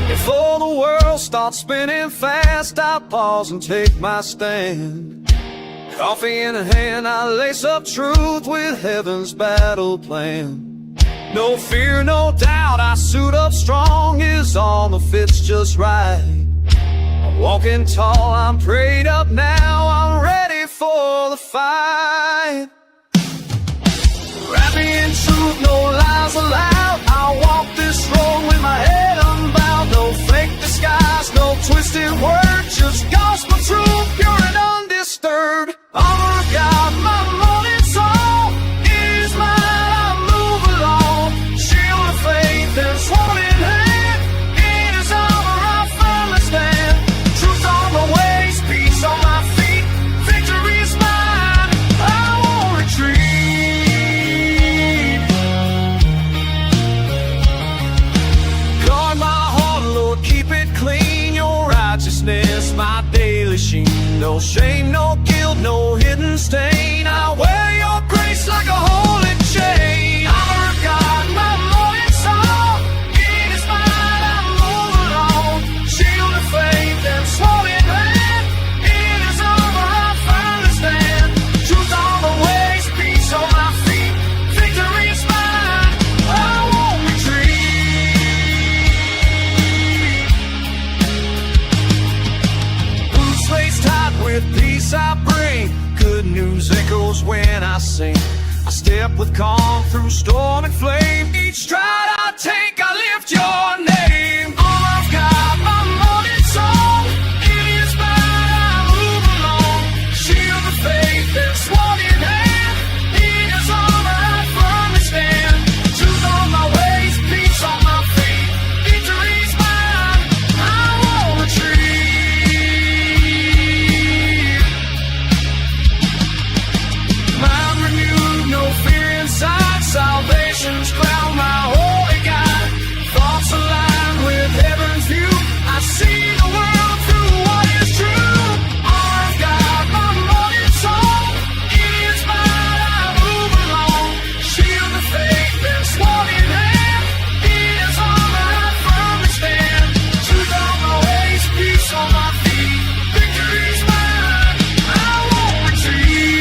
Before the world starts spinning fast, I pause and take my stand. Coffee in hand, I lace up truth with heaven's battle plan. No fear, no doubt, I suit up strong, his armor fits just right. I'm walking tall, I'm prayed up now, I'm ready for the fight. Wrap me in truth, no lies allowed, I'll walk this road with my head unbowed. No fake disguise, no twisted words, just gospel truth, pure and undisturbed. Armor of God, my morning song is mine, I move along. Shield of faith and sword in hand, in his armor I firmly stand. Truth on my ways, peace on my feet, victory is mine, I won't retreat. Guard my heart, Lord, keep it clean, your righteousness my daily sheen. No shame, no guilt, no hidden stain, I wear your grace like a holy chain. Armor of God, my morning song, it is mine, I move along. Shield of faith and sword in hand, in his armor I firmly stand. Truth on the ways, peace on my feet, victory is mine, I won't retreat. Boots laced tight with peace I bring, good news echoes when I sing. I step with calm through storm and flame, each stride I take I lift your name. Armor of God, my morning song, it is mine, I move along. Shield of faith and sword in hand, in his armor I firmly stand. Truth on my ways, peace on my feet, victory's mine, I won't retreat. Mind renewed, no fear inside, salvation's crown, my holy guide. Thoughts aligned with heaven's view, I see the world through what is true. Armor of God, my morning song, it is mine, I move along. Shield of faith and sword in hand, in his armor I firmly stand. Truth on my ways, peace on my feet, victory's mine, I won't retreat.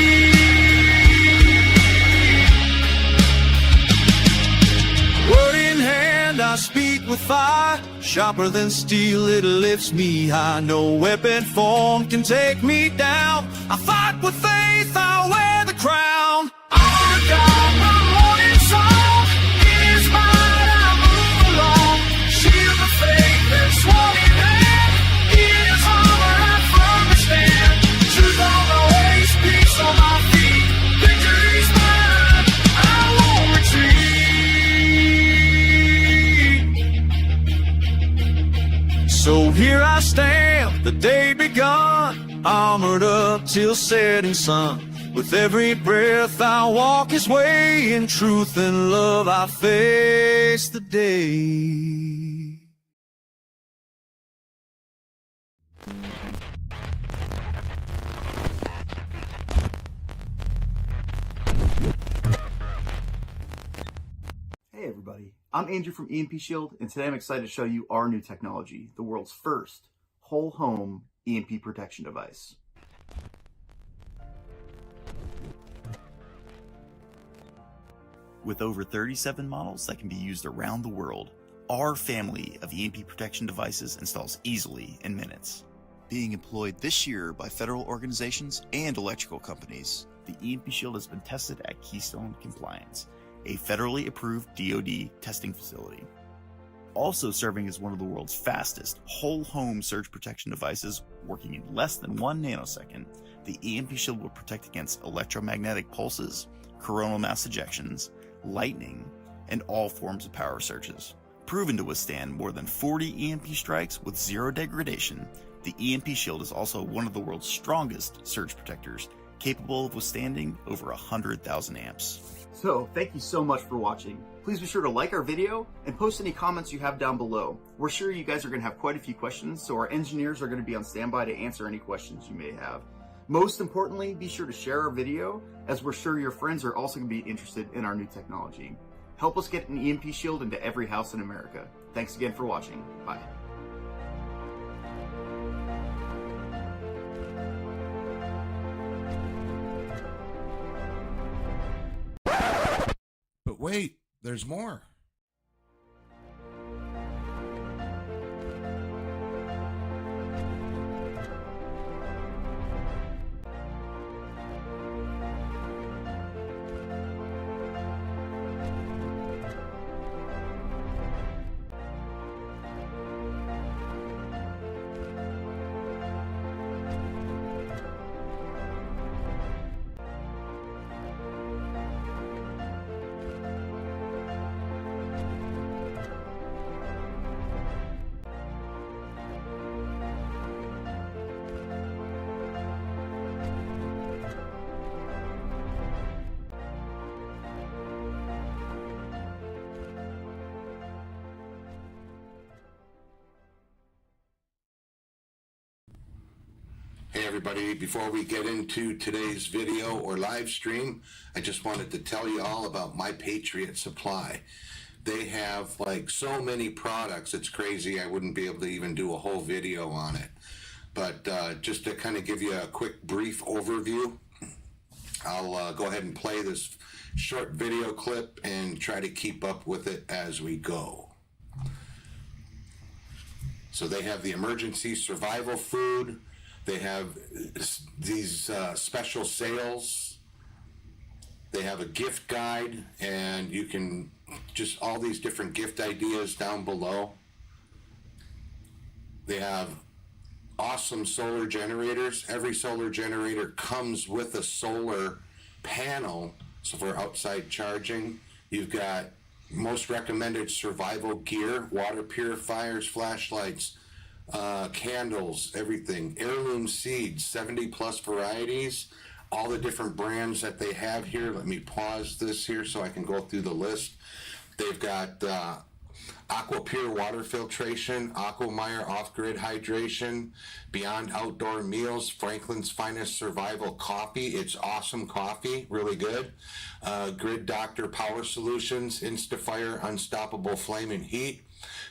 Word in hand, I speak with fire, sharper than steel, it lifts me high. No weapon formed can take me down. I fight with faith, I wear the crown. Armor of God, my morning song, it is mine, I move along. Shield of faith and sword in hand, in his armor I firmly stand. Truth on my ways, peace on my feet, victory's mine, I won't retreat. So here I stand, the day begun, armored up till setting sun. With every breath I walk his way, in truth and love I face the day. Hey everybody, I'm Andrew from EMP Shield, and today I'm excited to show you our new technology, the world's first whole home EMP protection device. With over 37 models that can be used around the world, our family of EMP protection devices installs easily in minutes. Being employed this year by federal organizations and electrical companies, the EMP Shield has been tested at Keystone Compliance, a federally approved DoD testing facility. Also serving as one of the world's fastest whole home surge protection devices, working in less than 1 nanosecond, the EMP Shield will protect against electromagnetic pulses, coronal mass ejections, lightning, and all forms of power surges. Proven to withstand more than 40 EMP strikes with zero degradation, the EMP Shield is also one of the world's strongest surge protectors, capable of withstanding over 100,000 amps. So, thank you so much for watching. Please be sure to like our video and post any comments you have down below. We're sure you guys are going to have quite a few questions, so our engineers are going to be on standby to answer any questions you may have. Most importantly, be sure to share our video, as we're sure your friends are also going to be interested in our new technology. Help us get an EMP Shield into every house in America. Thanks again for watching. Bye. But wait, there's more. Hey everybody, before we get into today's video or live stream, I just wanted to tell you all about MyPatriotSupply. They have like so many products, it's crazy. I wouldn't be able to even do a whole video on it. But just to kind of give you a quick brief overview, I'll go ahead and play this short video clip and try to keep up with it as we go. So they have the emergency survival food. They have these special sales. They have a gift guide, and you can just all these different gift ideas down below. They have awesome solar generators. Every solar generator comes with a solar panel, so for outside charging. You've got most recommended survival gear, water purifiers, flashlights, candles, everything, heirloom seeds, 70 plus varieties, all the different brands that they have here. Let me pause this here so I can go through the list. They've got Aqua Pure water filtration, Aquameyer off-grid hydration, Beyond Outdoor Meals, Franklin's Finest Survival Coffee. It's awesome coffee, really good. Grid Doctor Power Solutions, Instafire Unstoppable Flame and Heat,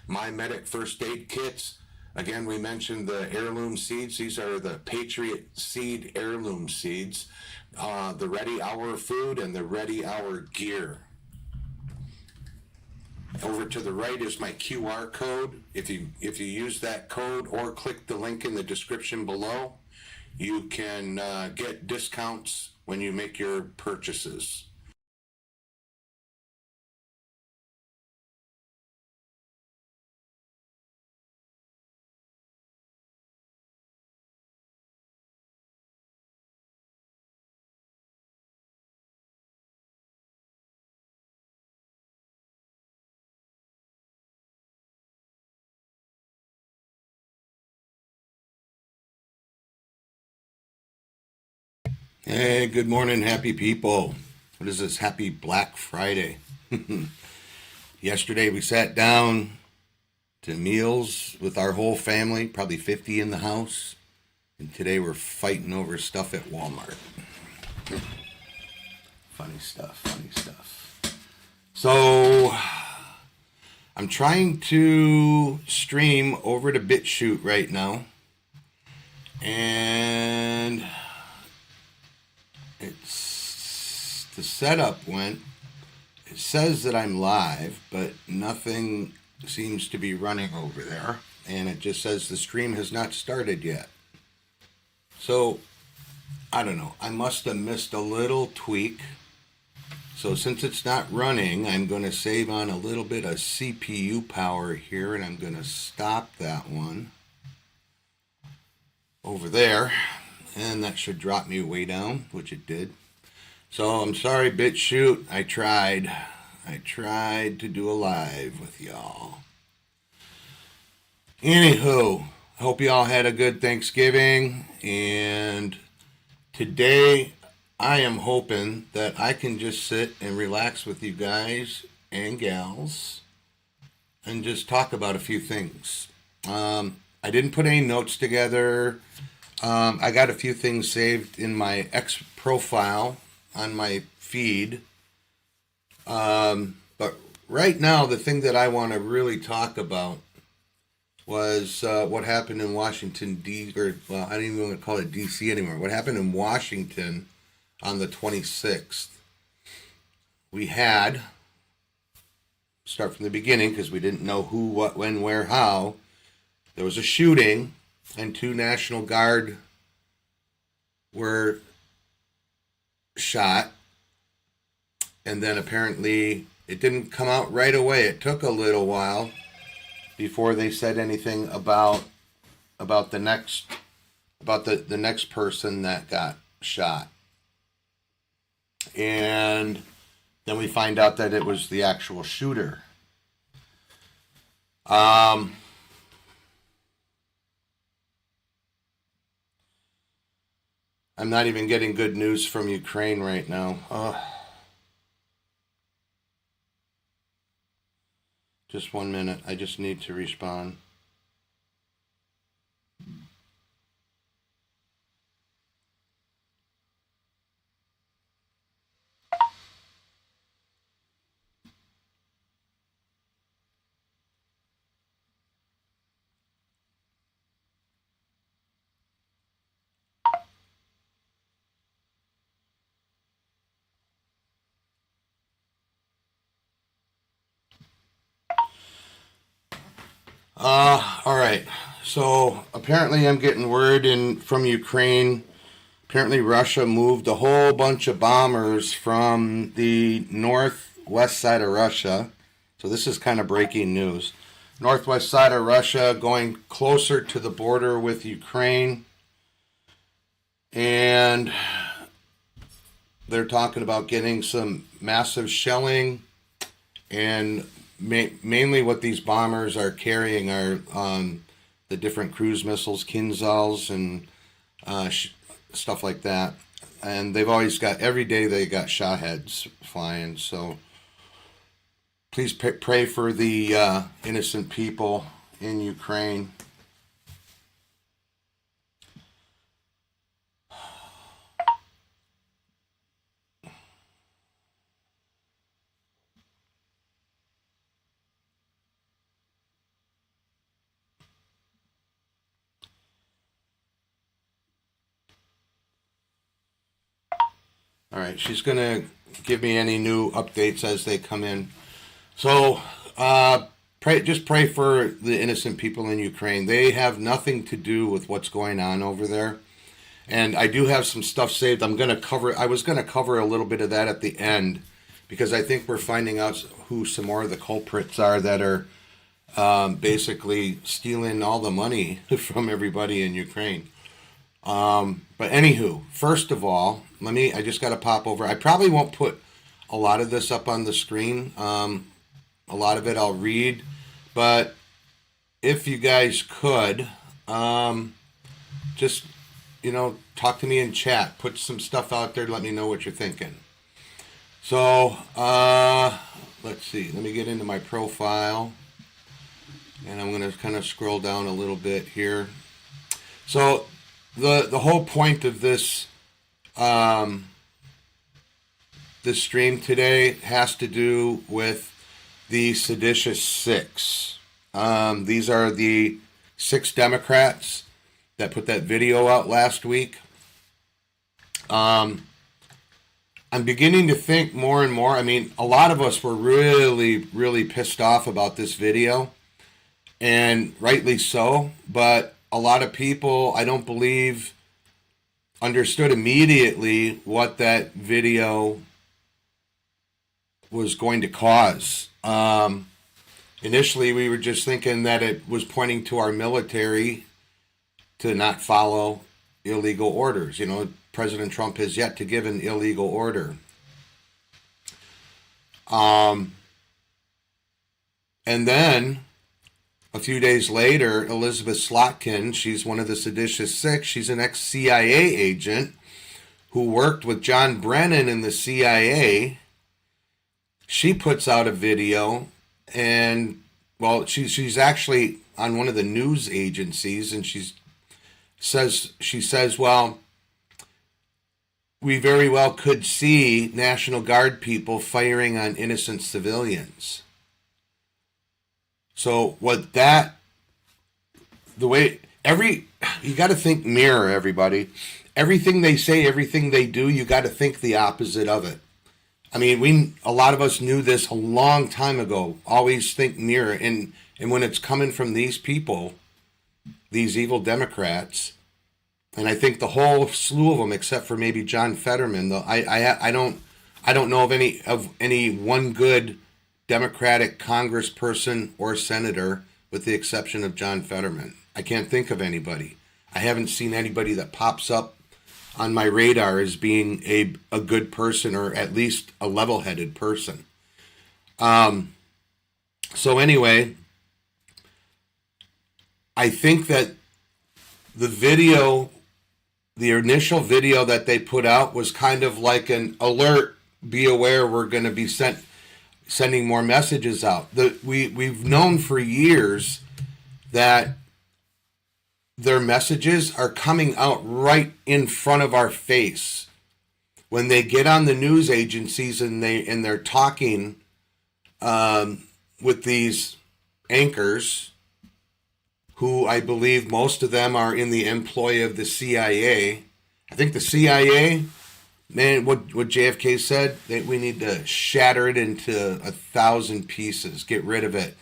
MyMedic First Aid Kits. Again, we mentioned the heirloom seeds. These are the Patriot Seed heirloom seeds, the Ready Hour food, and the Ready Hour gear. Over to the right is my QR code. If you use that code or click the link in the description below, you can get discounts when you make your purchases. Hey, good morning, happy people. What is this? Happy Black Friday. Yesterday we sat down to meals with our whole family, probably 50 in the house. And today we're fighting over stuff at Walmart. Funny stuff, funny stuff. So I'm trying to stream over to BitChute right now. And the setup went, it says that I'm live, but nothing seems to be running over there, and it just says the stream has not started yet. So I don't know, I must have missed a little tweak. So since it's not running, I'm going to save on a little bit of CPU power here, and I'm going to stop that one over there, and that should drop me way down, which it did. So I'm sorry, BitChute. I tried to do a live with y'all. Anywho, hope y'all had a good Thanksgiving. And today I am hoping that I can just sit and relax with you guys and gals and just talk about a few things. I didn't put any notes together. I got a few things saved in my X profile on my feed. But right now, the thing that I want to really talk about was what happened in Washington, I don't even want to call it D.C. anymore. What happened in Washington on the 26th. We had, start from the beginning because we didn't know who, what, when, where, how. There was a shooting and 2 National Guard were shot. And then apparently it didn't come out right away. It took a little while before they said anything about the next person that got shot. And then we find out that it was the actual shooter. I'm not even getting good news from Ukraine right now. Just 1 minute. I just need to respond. All right. So apparently I'm getting word from Ukraine. Apparently Russia moved a whole bunch of bombers from the northwest side of Russia. So this is kind of breaking news. Northwest side of Russia going closer to the border with Ukraine. And they're talking about getting some massive shelling, and mainly what these bombers are carrying are the different cruise missiles, Kinzhals, and stuff like that. And they've always got, every day they got Shaheds flying. So please pray for the innocent people in Ukraine. All right, she's going to give me any new updates as they come in. So just pray for the innocent people in Ukraine. They have nothing to do with what's going on over there. And I do have some stuff saved. I was going to cover a little bit of that at the end, because I think we're finding out who some more of the culprits are that are basically stealing all the money from everybody in Ukraine. But anywho, first of all, I just got to pop over. I probably won't put a lot of this up on the screen. A lot of it I'll read, but if you guys could, just, talk to me in chat, put some stuff out there, let me know what you're thinking. So, let's see, let me get into my profile, and I'm going to kind of scroll down a little bit here. So, the whole point of this this stream today has to do with the Seditious Six. These are the 6 Democrats that put that video out last week. I'm beginning to think more and more. I mean, a lot of us were really, really pissed off about this video, and rightly so, but a lot of people, I don't believe, understood immediately what that video was going to cause. Initially, we were just thinking that it was pointing to our military to not follow illegal orders. President Trump has yet to give an illegal order. And then a few days later, Elizabeth Slotkin, she's one of the Seditious Six. She's an ex-CIA agent who worked with John Brennan in the CIA, she puts out a video, and well, she's actually on one of the news agencies, and she says, well, we very well could see National Guard people firing on innocent civilians. So you got to think mirror, everybody. Everything they say, everything they do, you got to think the opposite of it. I mean, a lot of us knew this a long time ago. Always think mirror, and when it's coming from these people, these evil Democrats, and I think the whole slew of them, except for maybe John Fetterman, though I don't know of any one good Democratic congressperson or senator, with the exception of John Fetterman. I can't think of anybody. I haven't seen anybody that pops up on my radar as being a good person, or at least a level-headed person. So anyway, I think that the initial video that they put out was kind of like an alert, be aware, we're going to be sending more messages out. We've known for years that their messages are coming out right in front of our face. When they get on the news agencies and they're talking with these anchors, who I believe most of them are in the employ of the CIA. I think the CIA, man, what JFK said, that we need to shatter it into 1,000 pieces, get rid of it.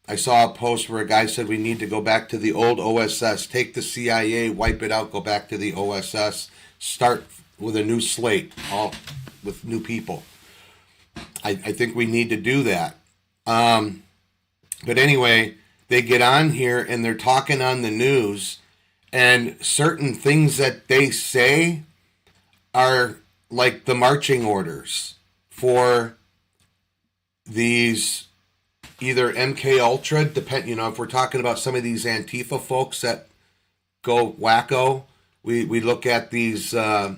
I saw a post where a guy said we need to go back to the old OSS, take the CIA, wipe it out, go back to the OSS, start with a new slate, all with new people. I think we need to do that. But anyway, they get on here and they're talking on the news, and certain things that they say are like the marching orders for these either MK Ultra, if we're talking about some of these Antifa folks that go wacko, we look at these the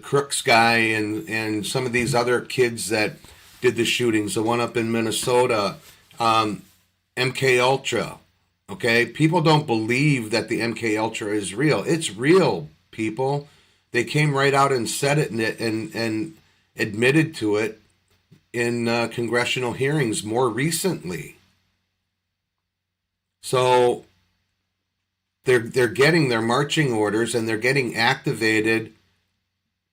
Crooks guy and some of these other kids that did the shootings, the one up in Minnesota, MK Ultra. Okay, people don't believe that the MK Ultra is real. It's real, people. They came right out and said it and admitted to it in congressional hearings more recently. So they're getting their marching orders, and they're getting activated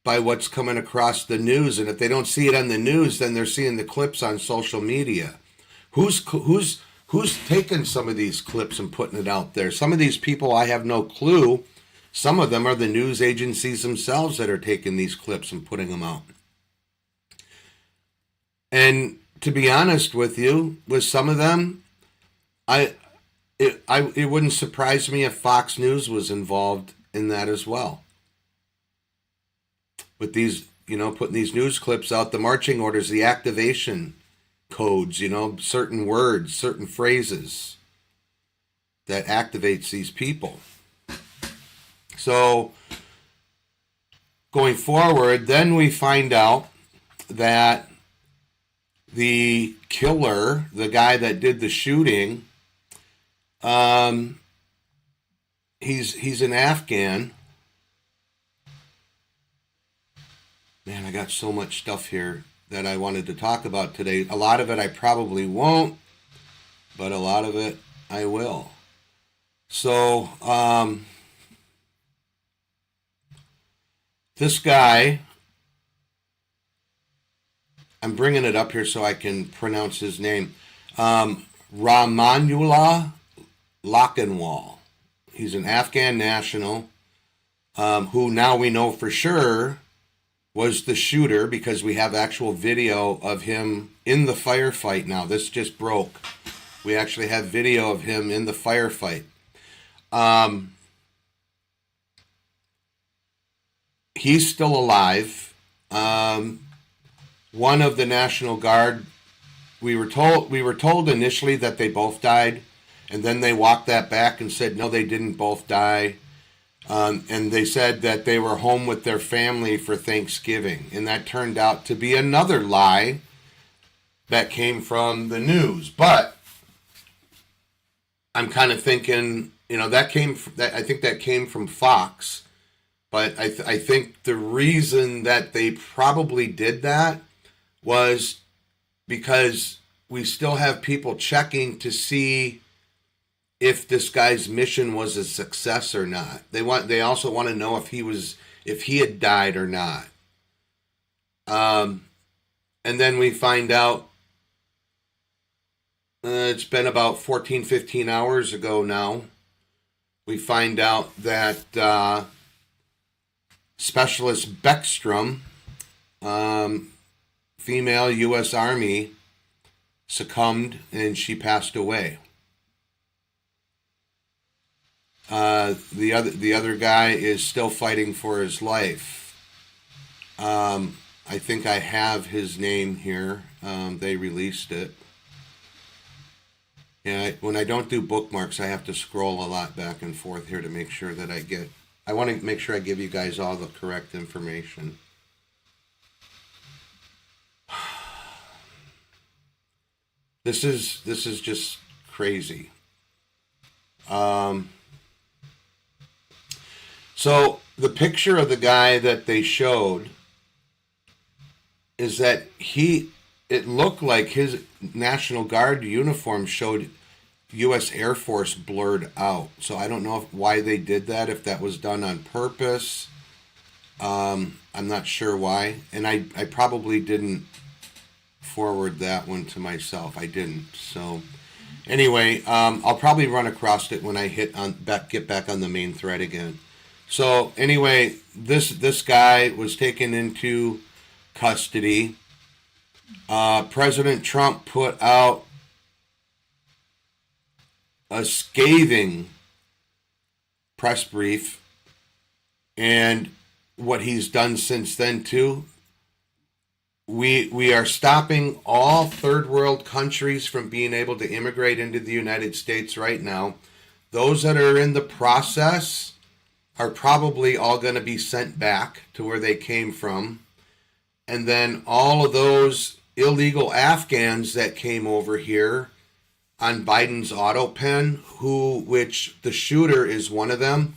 by what's coming across the news. And if they don't see it on the news, then they're seeing the clips on social media. Who's taking some of these clips and putting it out there? Some of these people, I have no clue. Some of them are the news agencies themselves that are taking these clips and putting them out. And to be honest with you, with some of them, it wouldn't surprise me if Fox News was involved in that as well. With these, putting these news clips out, the marching orders, the activation codes, certain words, certain phrases that activates these people. So going forward, then we find out that the killer, the guy that did the shooting, he's an Afghan. Man, I got so much stuff here that I wanted to talk about today. A lot of it I probably won't, but a lot of it I will. So, this guy, I'm bringing it up here so I can pronounce his name. Rahmanullah Lakhanwal. He's an Afghan national who now we know for sure was the shooter, because we have actual video of him in the firefight now. This just broke. We actually have video of him in the firefight. He's still alive. One of the National Guard, we were told initially that they both died, and then they walked that back and said no, they didn't both die. And they said that they were home with their family for Thanksgiving. And that turned out to be another lie that came from the news. But I'm kind of thinking, I think that came from Fox. But I think the reason that they probably did that was because we still have people checking to see if this guy's mission was a success or not. They also want to know if he had died or not. And then we find out it's been about 14, 15 hours ago now. We find out that Specialist Beckstrom, female U.S. Army, succumbed and she passed away. The other guy is still fighting for his life. I think I have his name here. They released it. Yeah, when I don't do bookmarks, I have to scroll a lot back and forth here to make sure that I want to make sure I give you guys all the correct information. This is just crazy. So the picture of the guy that they showed is that it looked like his National Guard uniform showed U.S. Air Force blurred out. So I don't know why they did that, if that was done on purpose. I'm not sure why. And I probably didn't forward that one to myself. I didn't. So anyway, I'll probably run across it when I get back on the main thread again. So anyway, this guy was taken into custody. President Trump put out a scathing press brief, and what he's done since then too. We are stopping all third world countries from being able to immigrate into the United States right now. Those that are in the process are probably all going to be sent back to where they came from. And then all of those illegal Afghans that came over here on Biden's auto pen, which the shooter is one of them,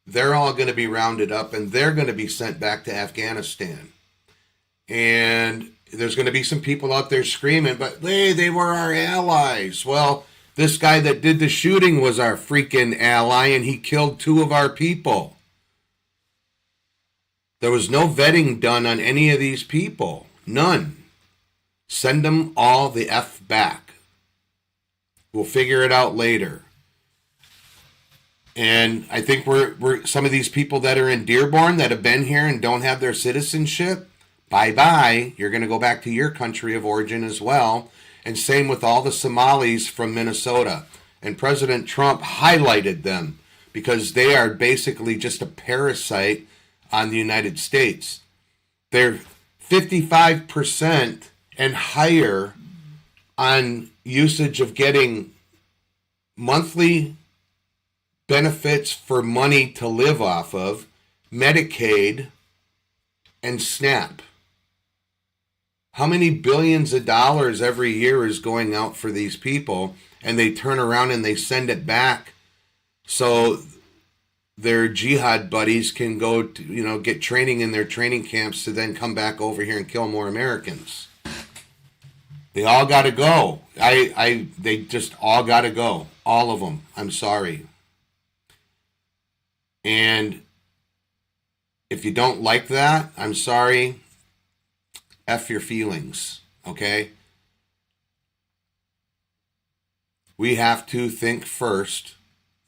they're all going to be rounded up and they're going to be sent back to Afghanistan. And there's going to be some people out there screaming, but hey, they were our allies. Well, this guy that did the shooting was our freaking ally, and he killed 2 of our people. There was no vetting done on any of these people. None. Send them all the F back. We'll figure it out later. And I think we're some of these people that are in Dearborn that have been here and don't have their citizenship, bye-bye. You're going to go back to your country of origin as well. And same with all the Somalis from Minnesota. And President Trump highlighted them because they are basically just a parasite on the United States. They're 55% and higher on usage of getting monthly benefits for money to live off of, Medicaid, and SNAP. How many billions of dollars every year is going out for these people, and they turn around and they send it back so their jihad buddies can go to, get training in their training camps to then come back over here and kill more Americans. They all got to go. They just all got to go. All of them. I'm sorry. And if you don't like that, I'm sorry. F your feelings, okay? We have to think first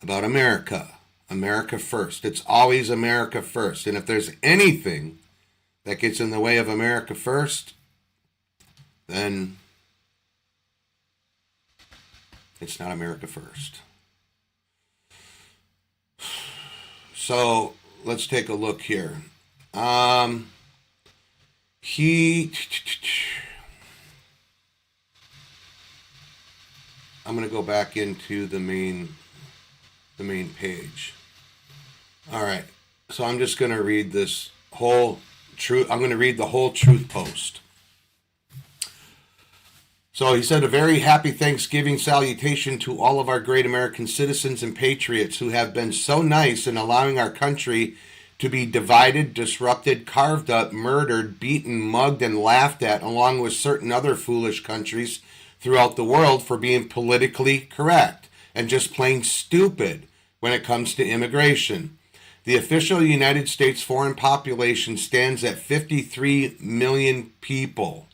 about America. America first. It's always America first. And if there's anything that gets in the way of America first, then it's not America first. So let's take a look here. I'm going to go back into the main page. All right. So I'm just going to read this whole truth. I'm going to read the whole truth post. So he said, a very happy Thanksgiving salutation to all of our great American citizens and patriots who have been so nice in allowing our country to be divided, disrupted, carved up, murdered, beaten, mugged, and laughed at, along with certain other foolish countries throughout the world for being politically correct and just plain stupid when it comes to immigration. The official United States foreign population stands at 53 million people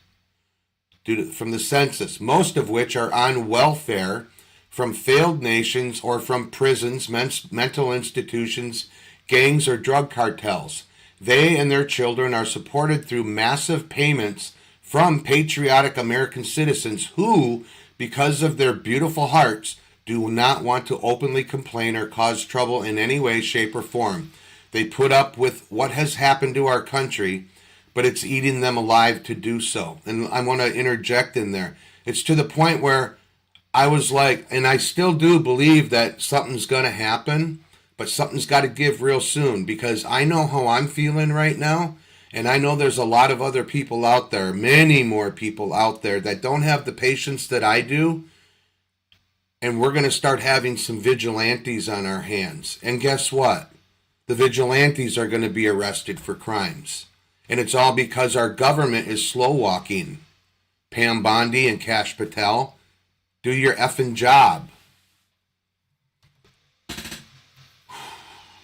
from the census, most of which are on welfare from failed nations or from prisons, mental institutions, gangs, or drug cartels. They and their children are supported through massive payments from patriotic American citizens who, because of their beautiful hearts, do not want to openly complain or cause trouble in any way, shape, or form. They put up with what has happened to our country, but it's eating them alive to do so. And I want to interject in there. It's to the point where I was like, and I still do believe that something's going to happen, but something's got to give real soon, because I know how I'm feeling right now. And I know there's a lot of other people out there, many more people out there that don't have the patience that I do. And we're going to start having some vigilantes on our hands. And guess what? The vigilantes are going to be arrested for crimes. And it's all because our government is slow walking. Pam Bondi and Kash Patel, do your effing job.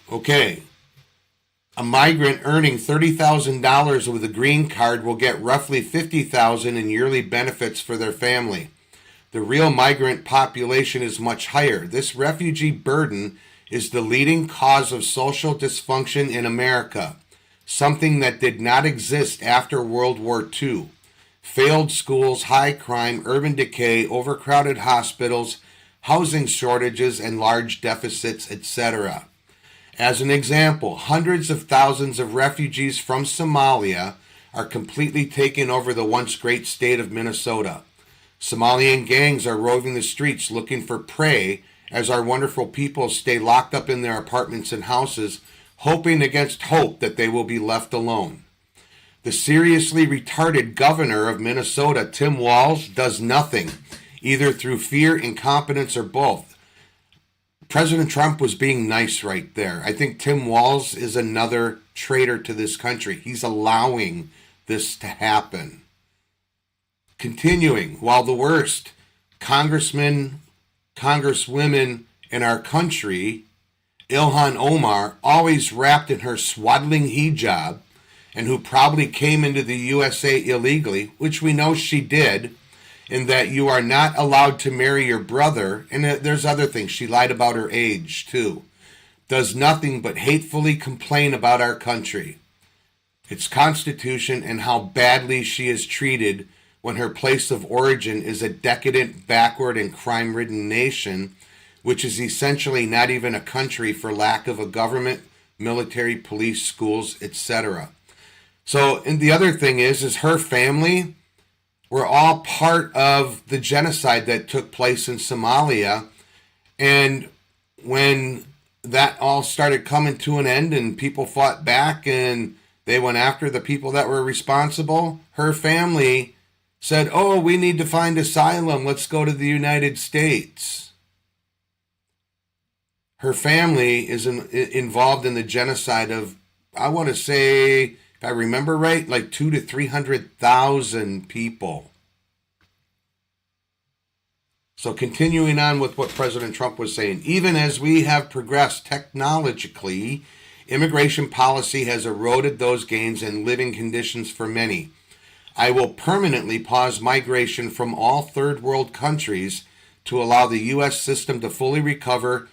Okay. A migrant earning $30,000 with a green card will get roughly $50,000 in yearly benefits for their family. The real migrant population is much higher. This refugee burden is the leading cause of social dysfunction in America, something that did not exist after World War II. Failed schools, high crime, urban decay, overcrowded hospitals, housing shortages, and large deficits, etc. As an example, hundreds of thousands of refugees from Somalia are completely taking over the once great state of Minnesota. Somalian gangs are roving the streets looking for prey as our wonderful people stay locked up in their apartments and houses, hoping against hope that they will be left alone. The seriously retarded governor of Minnesota, Tim Walz, does nothing, either through fear, incompetence, or both. President Trump was being nice right there. I think Tim Walz is another traitor to this country. He's allowing this to happen. Continuing, while the worst congressmen, congresswomen in our country, Ilhan Omar, always wrapped in her swaddling hijab, and who probably came into the USA illegally, which we know she did, in that you are not allowed to marry your brother, and there's other things. She lied about her age, too. Does nothing but hatefully complain about our country, its constitution, and how badly she is treated when her place of origin is a decadent, backward, and crime-ridden nation, which is essentially not even a country for lack of a government, military, police, schools, etc. So, and the other thing is her family were all part of the genocide that took place in Somalia. And when that all started coming to an end and people fought back and they went after the people that were responsible, her family said, oh, we need to find asylum. Let's go to the United States. Her family is involved in the genocide of, I want to say, if I remember right, like 200,000 to 300,000 people. So continuing on with what President Trump was saying, even as we have progressed technologically, immigration policy has eroded those gains and living conditions for many. I will permanently pause migration from all third world countries to allow the U.S. system to fully recover,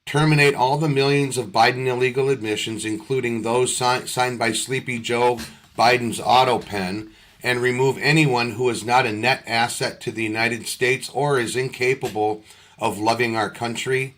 terminate all the millions of Biden illegal admissions, including those signed by Sleepy Joe Biden's auto pen, and remove anyone who is not a net asset to the United States or is incapable of loving our country.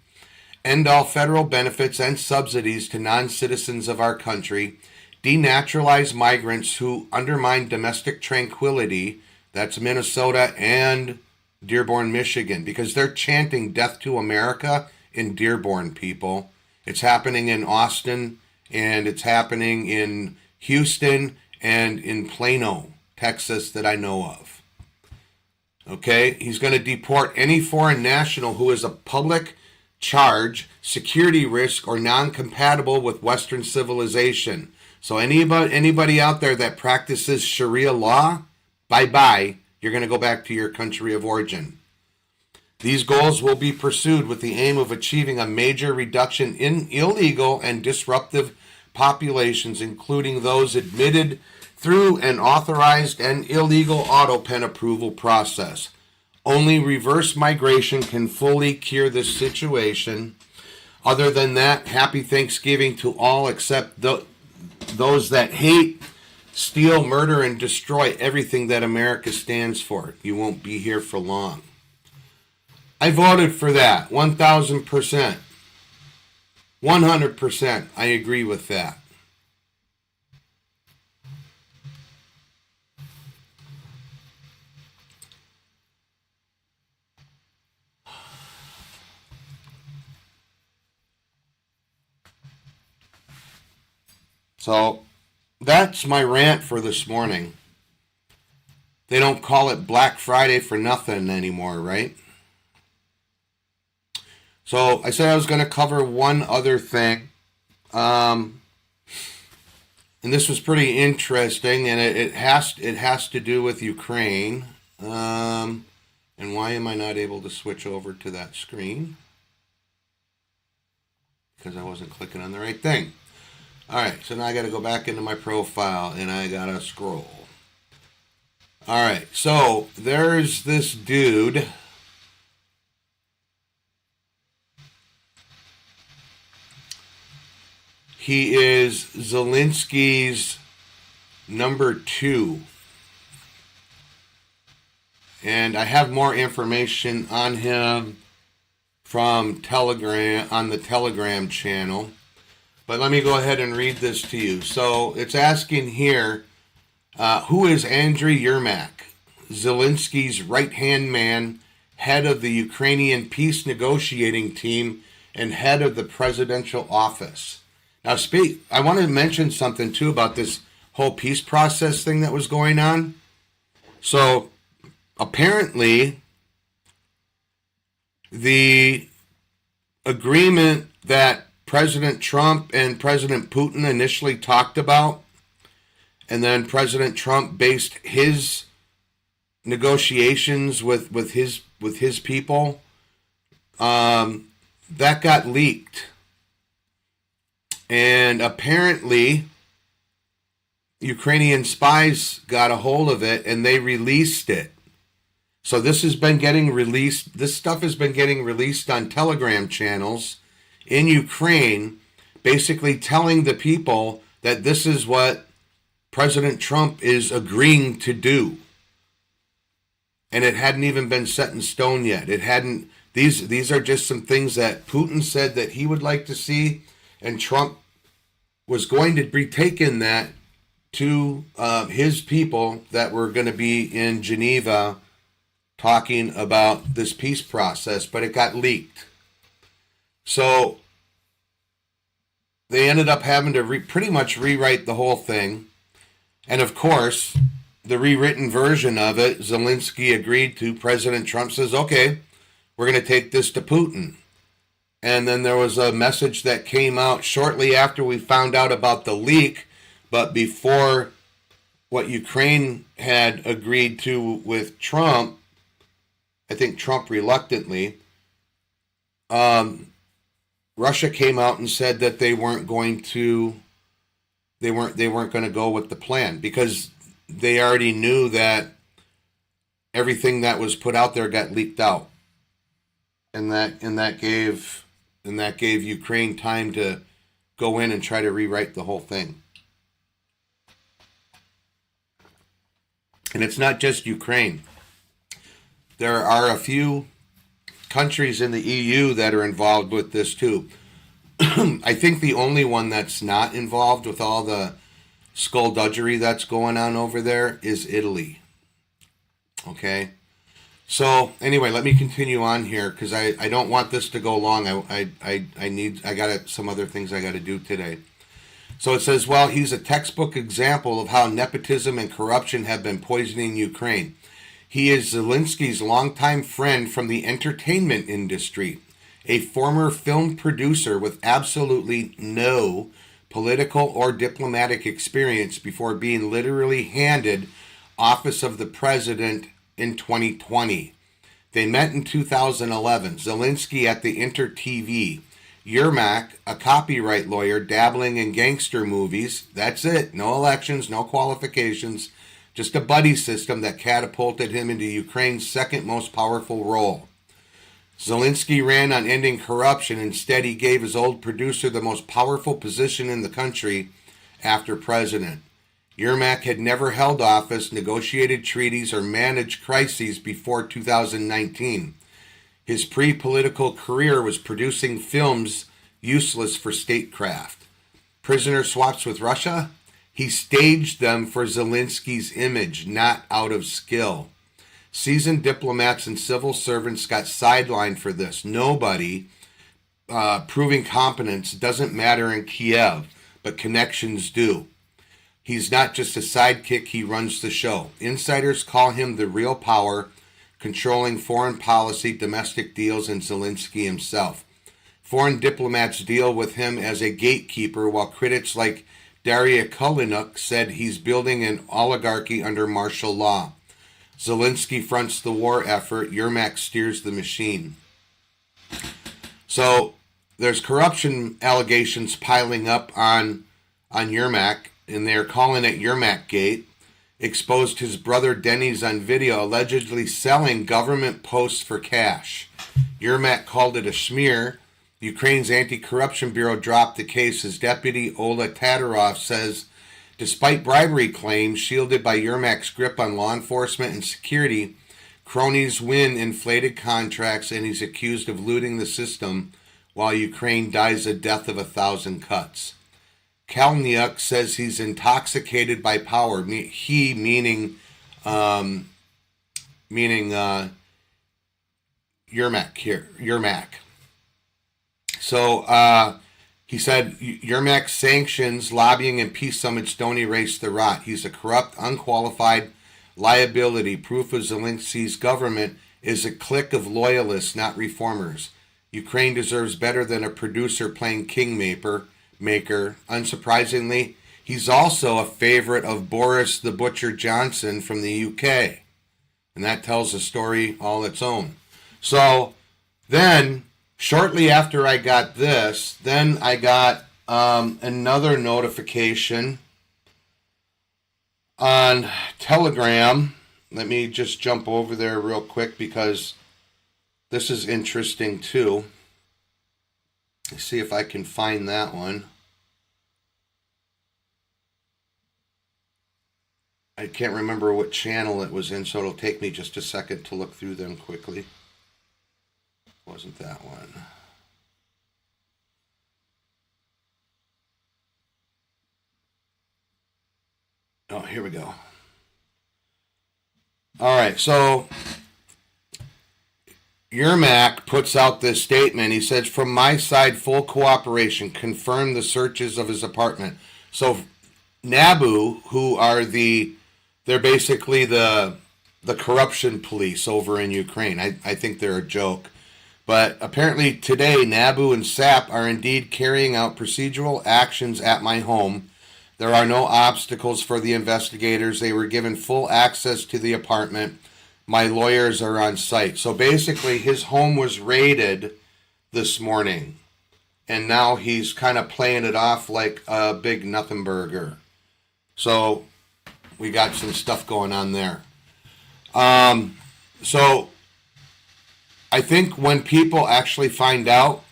End all federal benefits and subsidies to non-citizens of our country. Denaturalize migrants who undermine domestic tranquility. That's Minnesota and Dearborn, Michigan, because they're chanting death to America in Dearborn, people. It's happening in Austin, and it's happening in Houston and in Plano, Texas, that I know of. Okay? He's going to deport any foreign national who is a public charge, security risk, or non-compatible with Western civilization. So anybody out there that practices Sharia law, bye-bye. You're going to go back to your country of origin. These goals will be pursued with the aim of achieving a major reduction in illegal and disruptive populations, including those admitted through an authorized and illegal auto pen approval process. Only reverse migration can fully cure this situation. Other than that, happy Thanksgiving to all except those that hate, steal, murder, and destroy everything that America stands for. You won't be here for long. I voted for that, 1,000%. 100%. I agree with that. So that's my rant for this morning. They don't call it Black Friday for nothing anymore, right? So I said I was going to cover one other thing. And this was pretty interesting, and it has to do with Ukraine. And why am I not able to switch over to that screen? Because I wasn't clicking on the right thing. All right, so now I got to go back into my profile, and I got to scroll. All right, so there's this dude. He is Zelensky's number 2. And I have more information on him from Telegram, on the Telegram channel. But let me go ahead and read this to you. So it's asking here, who is Andriy Yermak, Zelensky's right-hand man, head of the Ukrainian peace negotiating team, and head of the presidential office? Now, I want to mention something, too, about this whole peace process thing that was going on. So, apparently, the agreement that President Trump and President Putin initially talked about, and then President Trump based his negotiations with his people, that got leaked. And apparently, Ukrainian spies got a hold of it and they released it. So this has been getting released. This stuff has been getting released on Telegram channels in Ukraine, basically telling the people that this is what President Trump is agreeing to do. And it hadn't even been set in stone yet. It hadn't. These are just some things that Putin said that he would like to see, and Trump was going to be taking that to his people that were going to be in Geneva talking about this peace process, but it got leaked. So they ended up having to pretty much rewrite the whole thing. And of course, the rewritten version of it, Zelensky agreed to. President Trump says, okay, we're going to take this to Putin. And then there was a message that came out shortly after we found out about the leak, but before what Ukraine had agreed to with Trump, I think Trump reluctantly, Russia came out and said that they weren't going to go with the plan, because they already knew that everything that was put out there got leaked out, and that gave Ukraine time to go in and try to rewrite the whole thing. And it's not just Ukraine. There are a few countries in the EU that are involved with this too. I think the only one that's not involved with all the skullduggery that's going on over there is Italy. Okay? So anyway, let me continue on here because I don't want this to go long. I got some other things I got to do today. So it says, well, he's a textbook example of how nepotism and corruption have been poisoning Ukraine. He is Zelensky's longtime friend from the entertainment industry, a former film producer with absolutely no political or diplomatic experience before being literally handed office of the president in 2020. They met in 2011. Zelensky at the Inter TV. Yermak, a copyright lawyer dabbling in gangster movies. That's it. No elections, no qualifications. Just a buddy system that catapulted him into Ukraine's second most powerful role. Zelensky ran on ending corruption. Instead, he gave his old producer the most powerful position in the country after president. Yermak had never held office, negotiated treaties, or managed crises before 2019. His pre-political career was producing films useless for statecraft. Prisoner swaps with Russia? He staged them for Zelensky's image, not out of skill. Seasoned diplomats and civil servants got sidelined for this. Nobody proving competence doesn't matter in Kiev, but connections do. He's not just a sidekick, he runs the show. Insiders call him the real power, controlling foreign policy, domestic deals, and Zelensky himself. Foreign diplomats deal with him as a gatekeeper, while critics like Daria Kulinuk said he's building an oligarchy under martial law. Zelensky fronts the war effort, Yermak steers the machine. So there's corruption allegations piling up on Yermak, and they're calling it Yermak Gate. Exposed his brother Denis on video, allegedly selling government posts for cash. Yermak called it a smear. Ukraine's anti-corruption bureau dropped the case. His deputy, Ola Tatarov, says, despite bribery claims shielded by Yermak's grip on law enforcement and security, cronies win inflated contracts, and he's accused of looting the system while Ukraine dies a death of 1,000 cuts. Kalniuk says he's intoxicated by power. He meaning Yermak here. Yermak. So he said Yermak's sanctions, lobbying, and peace summits don't erase the rot. He's a corrupt, unqualified liability. Proof of Zelensky's government is a clique of loyalists, not reformers. Ukraine deserves better than a producer playing kingmaker. Unsurprisingly, he's also a favorite of Boris the Butcher Johnson from the UK. And that tells a story all its own. So then, shortly after I got this, then I got another notification on Telegram. Let me just jump over there real quick because this is interesting too. Let's see if I can find that one. I can't remember what channel it was in, so it'll take me just a second to look through them quickly. Wasn't that one? Oh, here we go. All right, so Yermak puts out this statement. He says, from my side, full cooperation, confirm the searches of his apartment. So NABU, who are they're basically the corruption police over in Ukraine. I think they're a joke. But apparently today, NABU and SAP are indeed carrying out procedural actions at my home. There are no obstacles for the investigators. They were given full access to the apartment. My lawyers are on site. So basically, his home was raided this morning. And now he's kind of playing it off like a big nothing burger. So we got some stuff going on there. So I think when people actually find out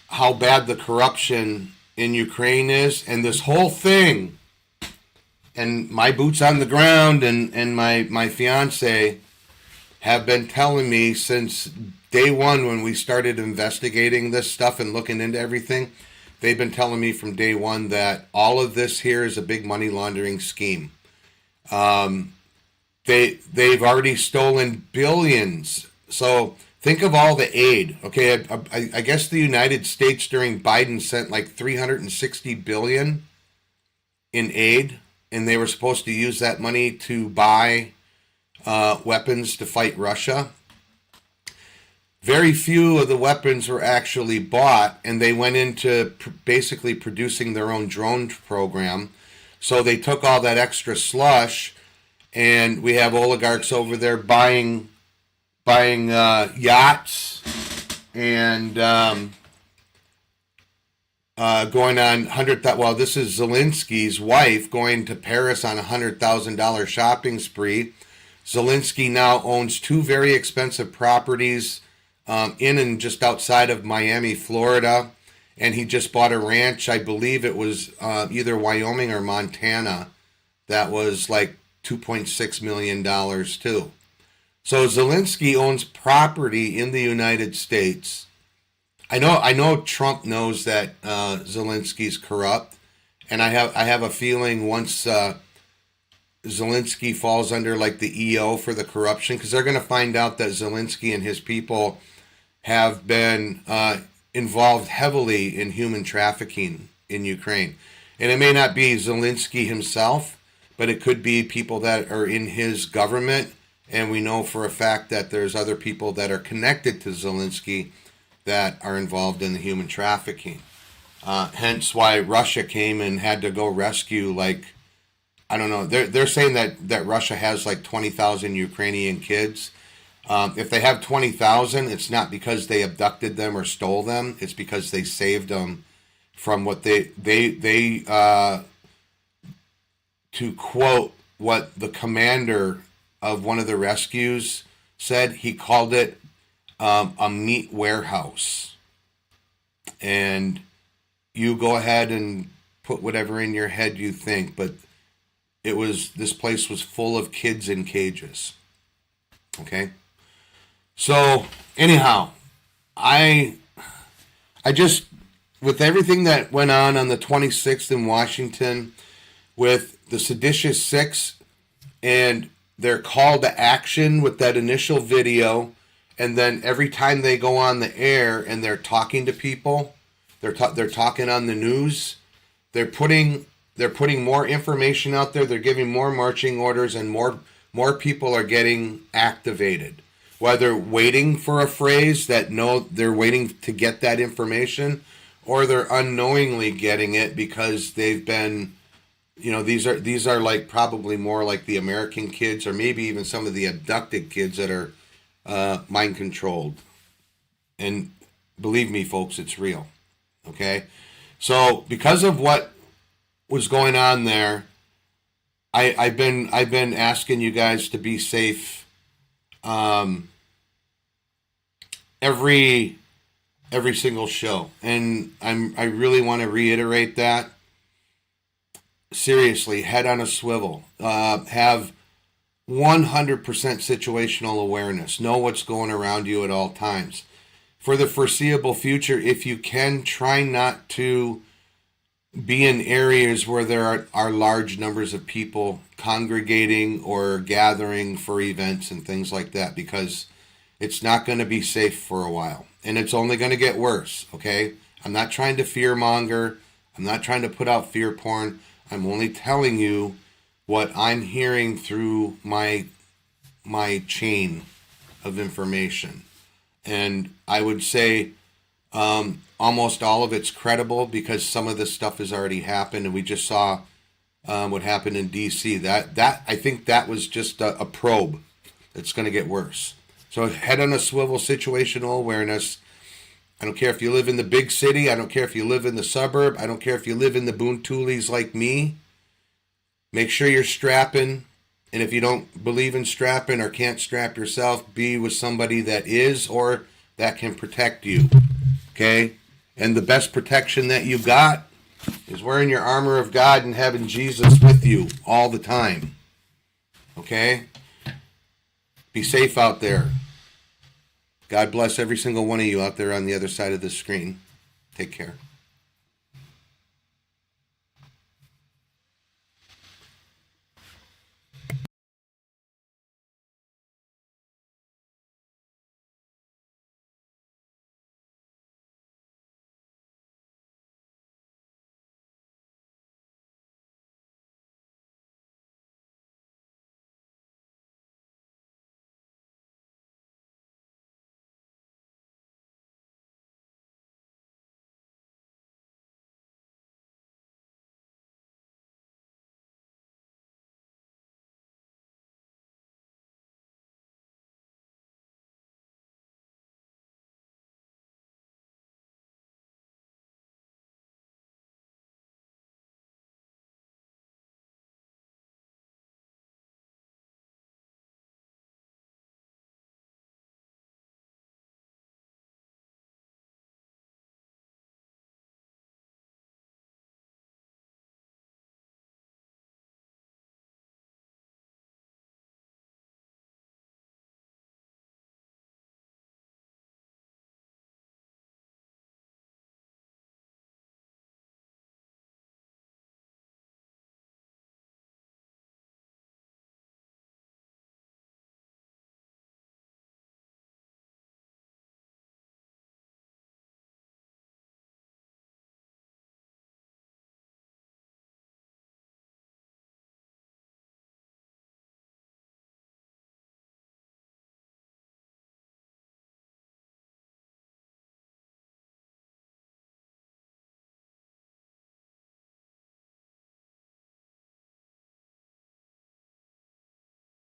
how bad the corruption in Ukraine is, and this whole thing, and my boots on the ground and my fiance have been telling me since day one when we started investigating this stuff and looking into everything, they've been telling me from day one that all of this here is a big money laundering scheme. They they've already stolen billions. So think of all the aid. Okay, I guess the United States during Biden sent like 360 billion in aid, and they were supposed to use that money to buy weapons to fight Russia. Very few of the weapons were actually bought, and they went into basically producing their own drone program. So they took all that extra slush, and we have oligarchs over there buying yachts and going on well, this is Zelensky's wife going to Paris on $100,000 shopping spree. Zelensky now owns 2 very expensive properties in and just outside of Miami, Florida, and he just bought a ranch. I believe it was either Wyoming or Montana that was like $2.6 million too. So Zelensky owns property in the United States. I know Trump knows that Zelensky's corrupt, and I have a feeling once Zelensky falls under like the EO for the corruption, because they're going to find out that Zelensky and his people have been involved heavily in human trafficking in Ukraine. And it may not be Zelensky himself, but it could be people that are in his government. And we know for a fact that there's other people that are connected to Zelensky that are involved in the human trafficking. Hence why Russia came and had to go rescue, like, I don't know, they're saying that Russia has like 20,000 Ukrainian kids. If they have 20,000, it's not because they abducted them or stole them. It's because they saved them from what they to quote what the commander of one of the rescues said, he called it a meat warehouse. And you go ahead and put whatever in your head you think, but this place was full of kids in cages. Okay? So, anyhow, I just, with everything that went on the 26th in Washington, with the Seditious Six and their call to action with that initial video, and then every time they go on the air and they're talking to people, they're talking on the news, they're putting more information out there, they're giving more marching orders, and more people are getting activated. Whether waiting for a phrase that they're waiting to get that information, or they're unknowingly getting it because they've been, these are like probably more like the American kids, or maybe even some of the abducted kids that are mind controlled. And believe me, folks, it's real. Okay, so because of what was going on there, I've been asking you guys to be safe. Every single show, and I really want to reiterate that. Seriously, head on a swivel. Have 100% situational awareness. Know what's going around you at all times. For the foreseeable future, if you can, try not to be in areas where there are large numbers of people congregating or gathering for events and things like that, because it's not going to be safe for a while, and it's only going to get worse. Okay, I'm not trying to fear monger. I'm not trying to put out fear porn. I'm only telling you what I'm hearing through my chain of information. And I would say almost all of it's credible, because some of this stuff has already happened, and we just saw what happened in D.C. That I think that was just a probe that's going to get worse. So head on a swivel, situational awareness. I don't care if you live in the big city. I don't care if you live in the suburb. I don't care if you live in the boontoolies like me. Make sure you're strapping. And if you don't believe in strapping or can't strap yourself, be with somebody that is, or that can protect you. Okay? And the best protection that you got is wearing your armor of God and having Jesus with you all the time. Okay? Be safe out there. God bless every single one of you out there on the other side of the screen. Take care.